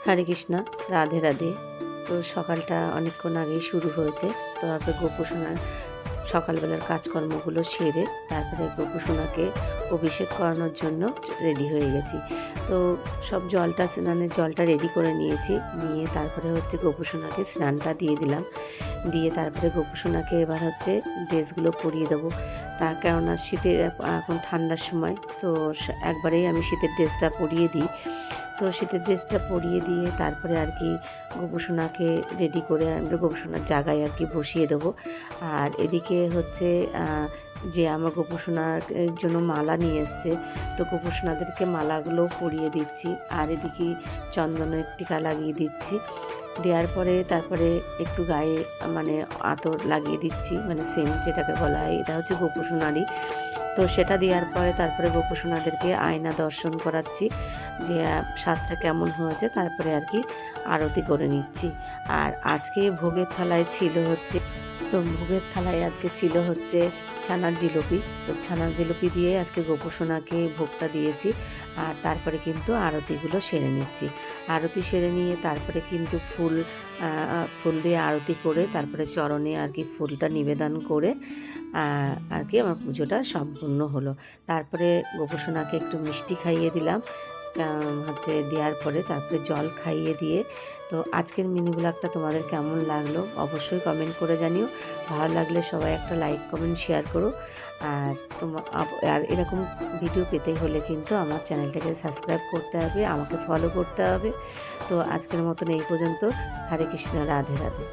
হরে কৃষ্ণা, রাধে রাধে। তো সকালটা অনেকক্ষণ আগেই শুরু হয়েছে। তো তারপরে গোপুসোনার সকালবেলার কাজকর্মগুলো সেরে তারপরে গোপুসোনাকে অভিষেক করানোর জন্য রেডি হয়ে গেছি। তো সব স্নানের জলটা রেডি করে নিয়েছি, নিয়ে তারপরে হচ্ছে গোপুসোনাকে স্নানটা দিয়ে দিলাম। দিয়ে তারপরে গোপুসোনাকে এবার হচ্ছে ড্রেসগুলো পরিয়ে দেবো। তার কেননা শীতের এখন ঠান্ডার সময়, তো একবারেই আমি শীতের ড্রেসটা পরিয়ে দিই। তো শীতের ড্রেসটা পরিয়ে দিয়ে তারপরে আর কি গোপুসোনাকে রেডি করে আমরা গোপুসোনার জায়গায় আর কি বসিয়ে দেবো। আর এদিকে হচ্ছে যে আমার গোপুসোনার জন্য মালা নিয়ে এসছে, তো গোপুসোনাদেরকে মালাগুলো পরিয়ে দিচ্ছি। আর এদিকে চন্দনের টিকা লাগিয়ে দিচ্ছি। দেওয়ার পরে তারপরে একটু গায়ে মানে আতর লাগিয়ে দিচ্ছি, মানে সেন্ট যেটাকে বলা হয়, এটা হচ্ছে গোপুসোনারই। তো সেটা দেওয়ার পরে তারপরে গোপুসোনাদেরকে আয়না দর্শন করাচ্ছি যে সাজটা কেমন হয়েছে, তারপরে আর কি আরতি করে নিচ্ছি। আর আজকে ভোগের থালায় ছিল হচ্ছে, তো ভোগের থালায় আজকে ছিল হচ্ছে ছানার জিলিপি। তো ছানার জিলিপি দিয়ে আজকে গোপুসোনাকে ভোগটা দিয়েছি। আর তারপরে কিন্তু আরতিগুলো সেরে নিচ্ছি। আরতি সেরে নিয়ে তারপরে কিন্তু ফুল দিয়ে আরতি করে তারপরে চরণে আর কি ফুলটা নিবেদন করে আর কি আমার পুজোটা সম্পূর্ণ হলো। তারপরে গোপুসোনাকে একটু মিষ্টি খাইয়ে দিলাম, হচ্ছে দেওয়ার পরে তারপরে জল খাইয়ে দিয়ে। তো আজকের মিনি ব্লগটা তোমাদের কেমন লাগলো অবশ্যই কমেন্ট করে জানিও। ভালো লাগলে সবাই একটা লাইক কমেন্ট শেয়ার করো। আর আর এরকম ভিডিও পেতে হলে কিন্তু আমার চ্যানেলটাকে সাবস্ক্রাইব করতে হবে, আমাকে ফলো করতে হবে। তো আজকের মতন এই পর্যন্ত। হরে কৃষ্ণ, রাধে রাধে।